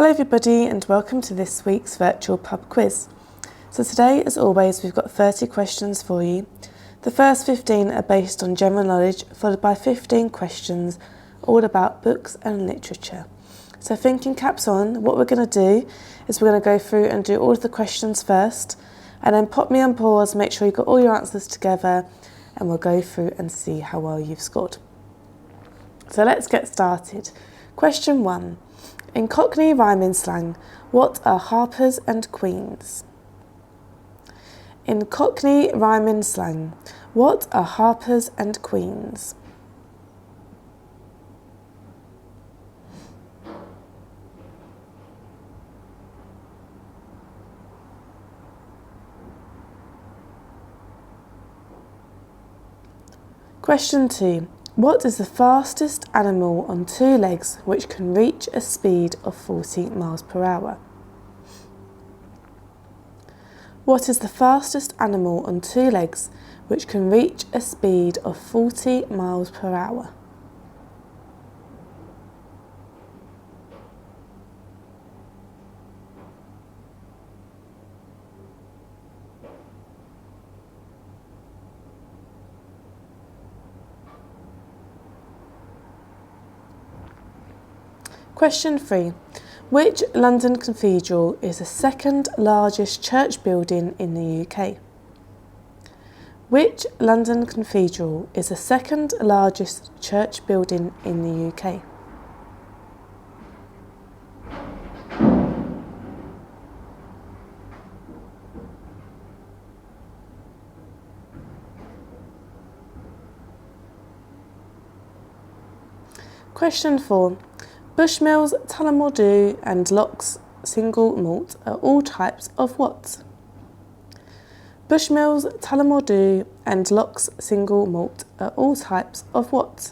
Hello everybody and welcome to this week's virtual pub quiz. So today, as always, we've got 30 questions for you. The first 15 are based on general knowledge, followed by 15 questions all about books and literature. So thinking caps on, what we're going to do is we're going to go through and do all of the questions first, and then pop me on pause, make sure you've got all your answers together, and we'll go through and see how well you've scored. So let's get started. Question 1. In Cockney rhyming slang, what are harpers and queens? In Cockney rhyming slang, what are harpers and queens? Question 2. What is the fastest animal on two legs which can reach a speed of 40 miles per hour? What is the fastest animal on two legs which can reach a speed of 40 miles per hour? Question 3. Which London cathedral is the second largest church building in the UK? Which London cathedral is the second largest church building in the UK? Question 4. Bushmills, Tullamore Dew and Locks single malt are all types of what? Bushmills, Tullamore Dew and Locks single malt are all types of what?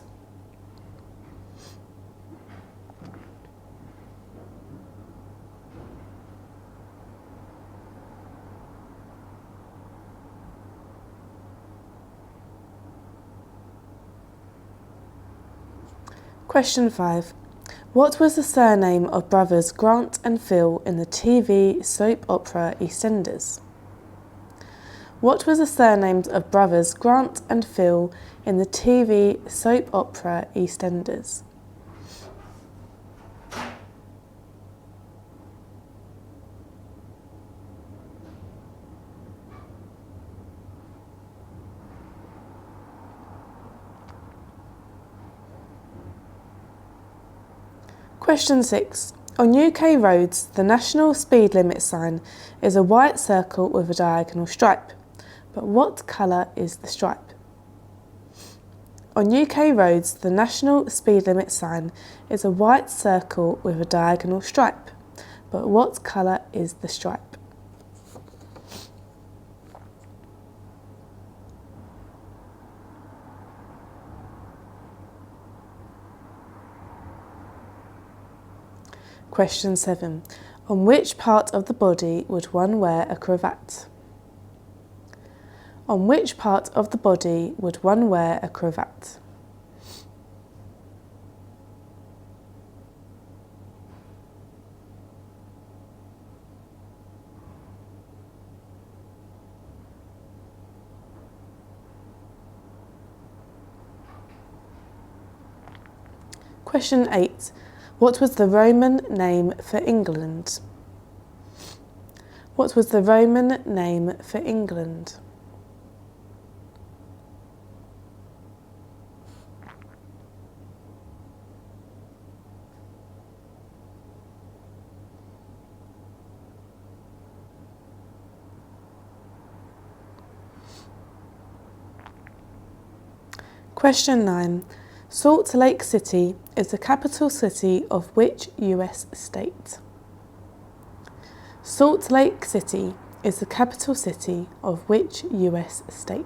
Question 5. What was the surname of brothers Grant and Phil in the TV soap opera EastEnders? What was the surnames of brothers Grant and Phil in the TV soap opera EastEnders? Question 6. On UK roads, the national speed limit sign is a white circle with a diagonal stripe. But what colour is the stripe? On UK roads, the national speed limit sign is a white circle with a diagonal stripe. But what colour is the stripe? Question 7. On which part of the body would one wear a cravat? On which part of the body would one wear a cravat? Question 8. What was the Roman name for England? What was the Roman name for England? Question 9. Salt Lake City is the capital city of which US state? Salt Lake City is the capital city of which US state?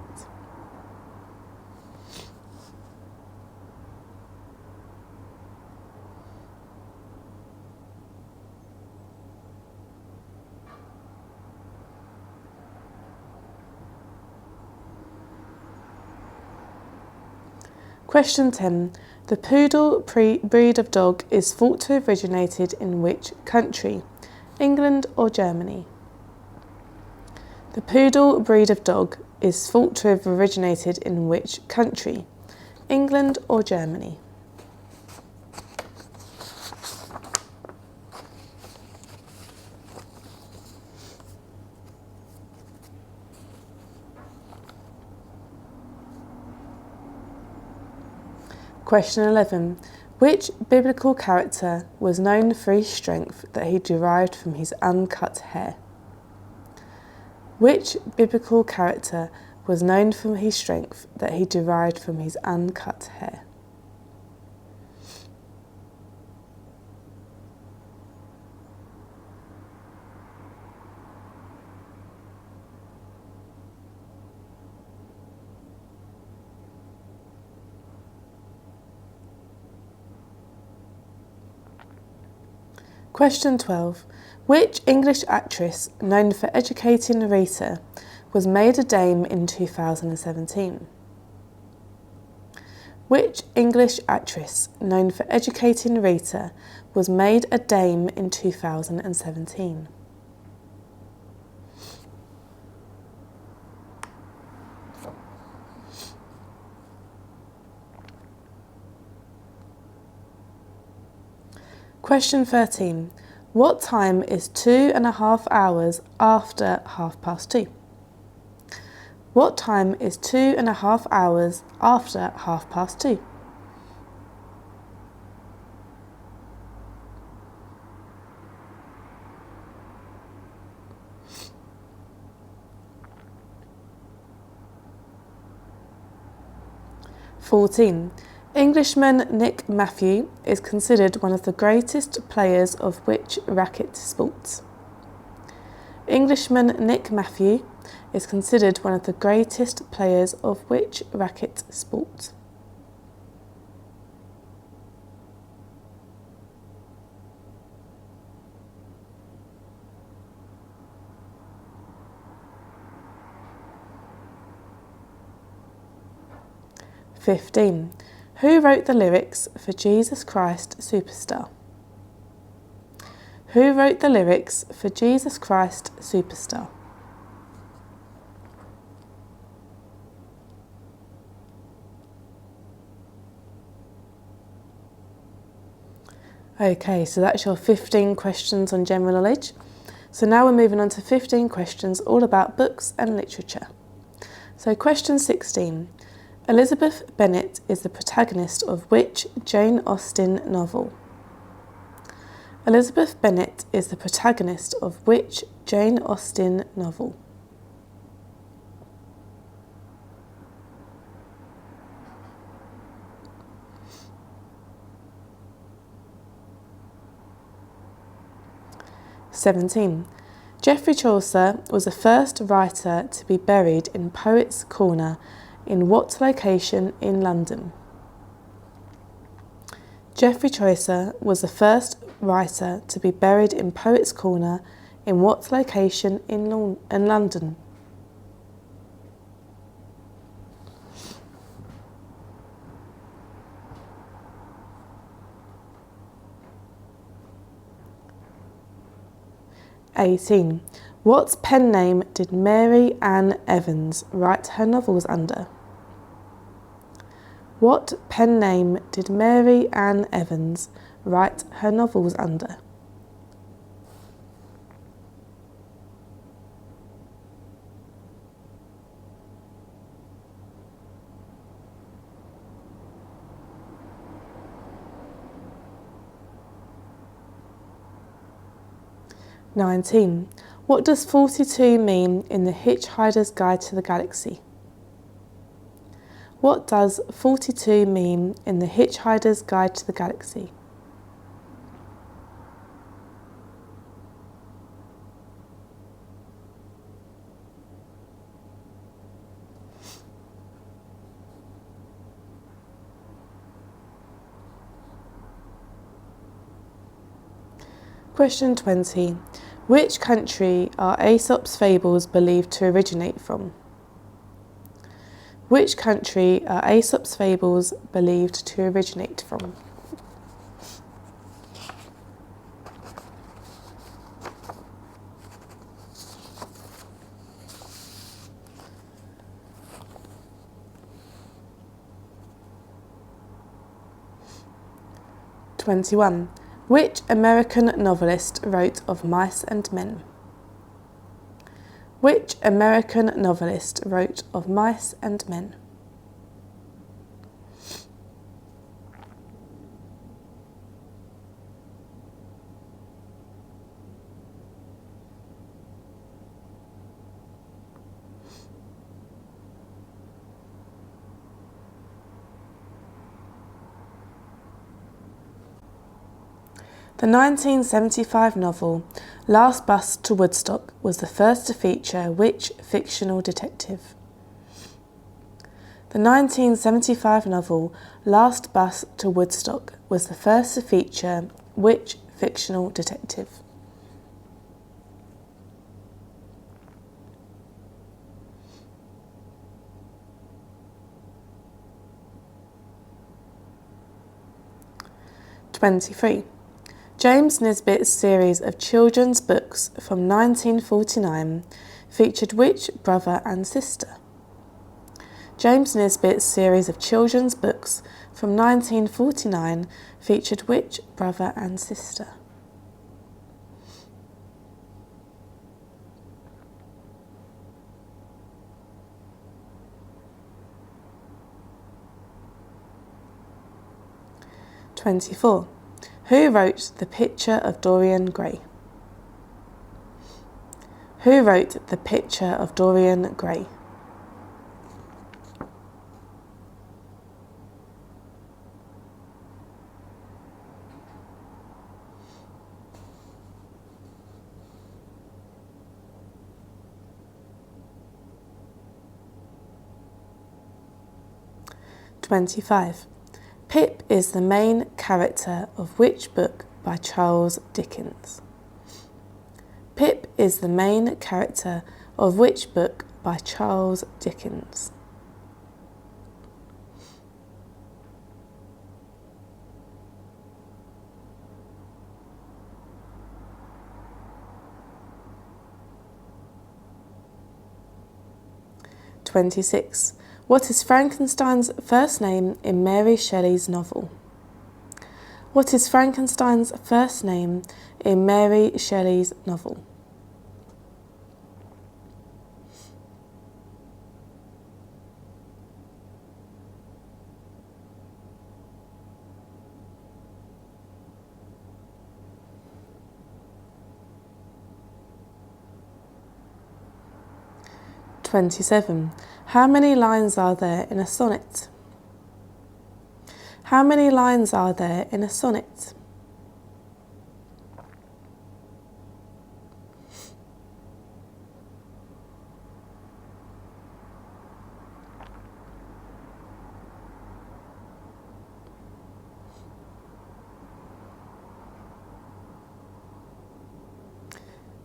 Question 10. The poodle breed of dog is thought to have originated in which country? England or Germany? The poodle breed of dog is thought to have originated in which country? England or Germany? Question 11. Which biblical character was known for his strength that he derived from his uncut hair? Which biblical character was known for his strength that he derived from his uncut hair? Question 12. Which English actress, known for educating Rita, was made a dame in 2017? Which English actress, known for educating Rita, was made a dame in 2017? Question 13. What time is 2.5 hours after 2:30? What time is 2.5 hours after 2:30? Englishman Nick Matthew is considered one of the greatest players of which racket sport? Englishman Nick Matthew is considered one of the greatest players of which racket sport? Who wrote the lyrics for Jesus Christ Superstar? Who wrote the lyrics for Jesus Christ Superstar? Okay, so that's your 15 questions on general knowledge. So now we're moving on to 15 questions all about books and literature. So question 16. Elizabeth Bennet is the protagonist of which Jane Austen novel? Elizabeth Bennet is the protagonist of which Jane Austen novel? Geoffrey Chaucer was the first writer to be buried in Poets' Corner in what location in London? Geoffrey Chaucer was the first writer to be buried in Poets' Corner in what location in London? What pen name did Mary Ann Evans write her novels under? What pen name did Mary Ann Evans write her novels under? What does 42 mean in The Hitchhiker's Guide to the Galaxy? What does 42 mean in The Hitchhiker's Guide to the Galaxy? Question 20. Which country are Aesop's fables believed to originate from? Which country are Aesop's fables believed to originate from? (21) Which American novelist wrote of mice and men? Which American novelist wrote of mice and men? The 1975 novel Last Bus to Woodstock was the first to feature which fictional detective? The 1975 novel Last Bus to Woodstock was the first to feature which fictional detective? (23) James Nisbet's series of children's books from 1949 featured which brother and sister? James Nisbet's series of children's books from 1949 featured which brother and sister? (24) Who wrote The Picture of Dorian Gray? Who wrote The Picture of Dorian Gray? (25) Pip is the main character of which book by Charles Dickens? Pip is the main character of which book by Charles Dickens? (26) What is Frankenstein's first name in Mary Shelley's novel? What is Frankenstein's first name in Mary Shelley's novel? (27) How many lines are there in a sonnet? How many lines are there in a sonnet?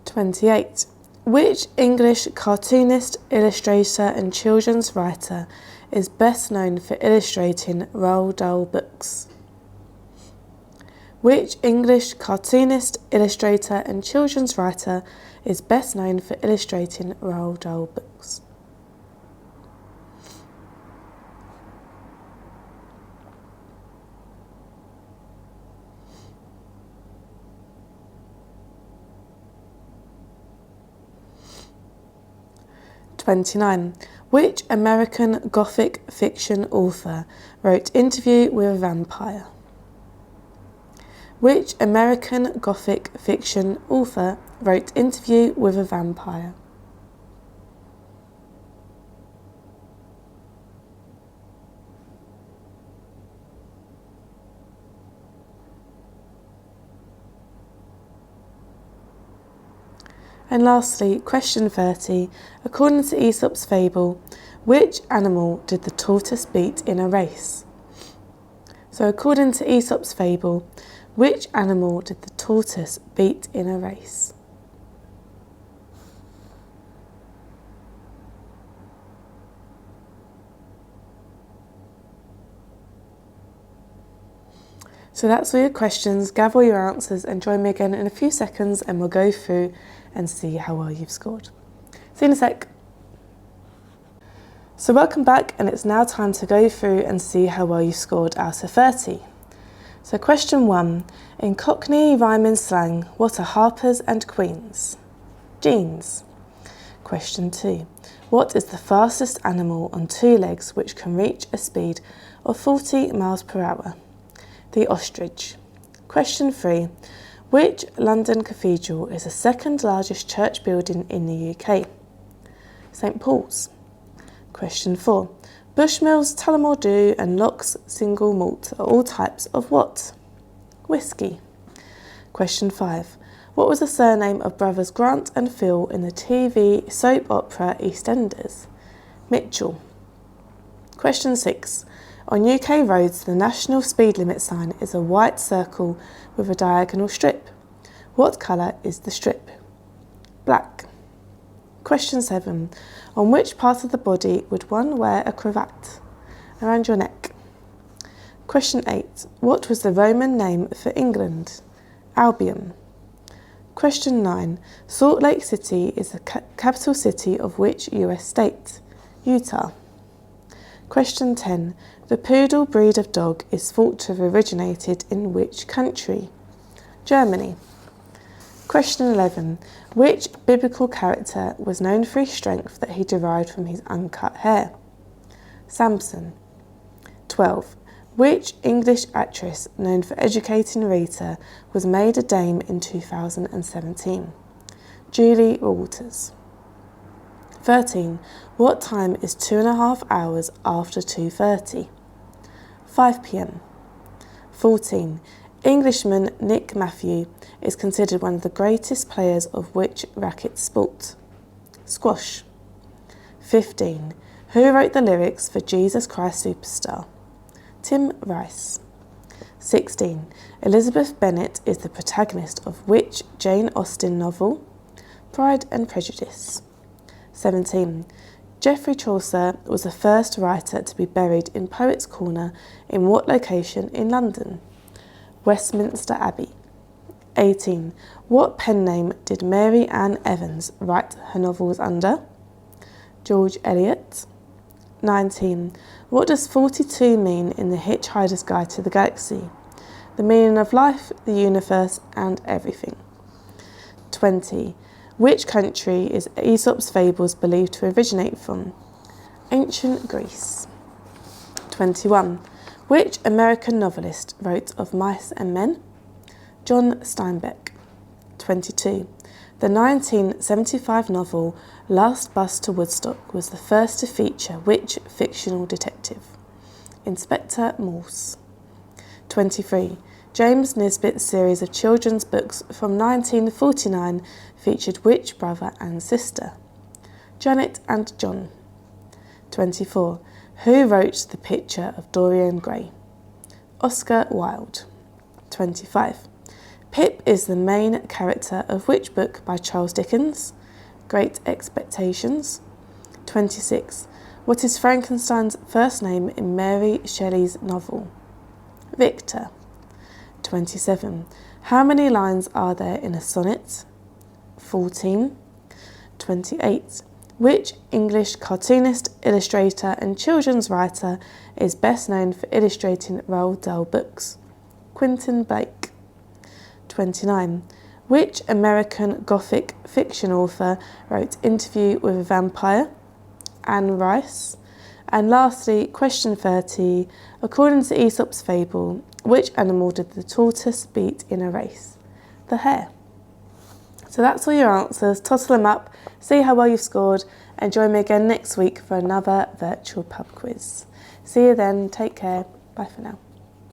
(28) Which English cartoonist, illustrator and children's writer is best known for illustrating Roald Dahl books? Which English cartoonist, illustrator and children's writer is best known for illustrating Roald Dahl books? (29) Which American Gothic fiction author wrote Interview with a Vampire? Which American Gothic fiction author wrote Interview with a Vampire? And lastly, question 30. According to Aesop's fable, which animal did the tortoise beat in a race? So according to Aesop's fable, which animal did the tortoise beat in a race? So that's all your questions. Gather all your answers and join me again in a few seconds and we'll go through and see how well you've scored. See you in a sec. So welcome back, and it's now time to go through and see how well you scored out of 30. So question 1. In Cockney rhyming slang, what are harpers and queens? Jeans. Question 2. What is the fastest animal on 2 legs which can reach a speed of 40 miles per hour? The ostrich. Question 3. Which London cathedral is the second largest church building in the UK? St Paul's. Question 4. Bushmills, Tullamore Dew and Locks single malt are all types of what? Whisky. Question 5. What was the surname of brothers Grant and Phil in the TV soap opera EastEnders? Mitchell. Question 6. On UK roads, the national speed limit sign is a white circle with a diagonal strip. What colour is the strip? Black. Question 7. On which part of the body would one wear a cravat? Around your neck. Question 8. What was the Roman name for England? Albion. Question 9. Salt Lake City is the capital city of which US state? Utah. Question 10. The poodle breed of dog is thought to have originated in which country? Germany. Question 11. Which biblical character was known for his strength that he derived from his uncut hair? Samson. 12. Which English actress known for educating Rita was made a dame in 2017? Julie Walters. 13. What time is 2.5 hours after 2:30? 5 p.m. 14. Englishman Nick Matthew is considered one of the greatest players of which racket sport? Squash. 15. Who wrote the lyrics for Jesus Christ Superstar? Tim Rice. 16. Elizabeth Bennet is the protagonist of which Jane Austen novel? Pride and Prejudice. 17. Geoffrey Chaucer was the first writer to be buried in Poets' Corner in what location in London? Westminster Abbey. 18. What pen name did Mary Ann Evans write her novels under? George Eliot. 19. What does 42 mean in The Hitchhiker's Guide to the Galaxy? The meaning of life, the universe, and everything. 20. Which country is Aesop's fables believed to originate from? Ancient Greece. 21. Which American novelist wrote of mice and men? John Steinbeck. 22. The 1975 novel Last Bus to Woodstock was the first to feature which fictional detective? Inspector Morse. 23. James Nisbet's series of children's books from 1949 featured which brother and sister? Janet and John. 24. Who wrote The Picture of Dorian Gray? Oscar Wilde. 25. Pip is the main character of which book by Charles Dickens? Great Expectations. 26. What is Frankenstein's first name in Mary Shelley's novel? Victor. 27. How many lines are there in a sonnet? 14. 28. Which English cartoonist, illustrator and children's writer is best known for illustrating Roald Dahl books? Quentin Blake. 29. Which American Gothic fiction author wrote Interview with a Vampire? Anne Rice. And lastly, question 30. According to Aesop's fable, which animal did the tortoise beat in a race? The hare. So that's all your answers. Total them up, see how well you've scored, and join me again next week for another virtual pub quiz. See you then, take care, bye for now.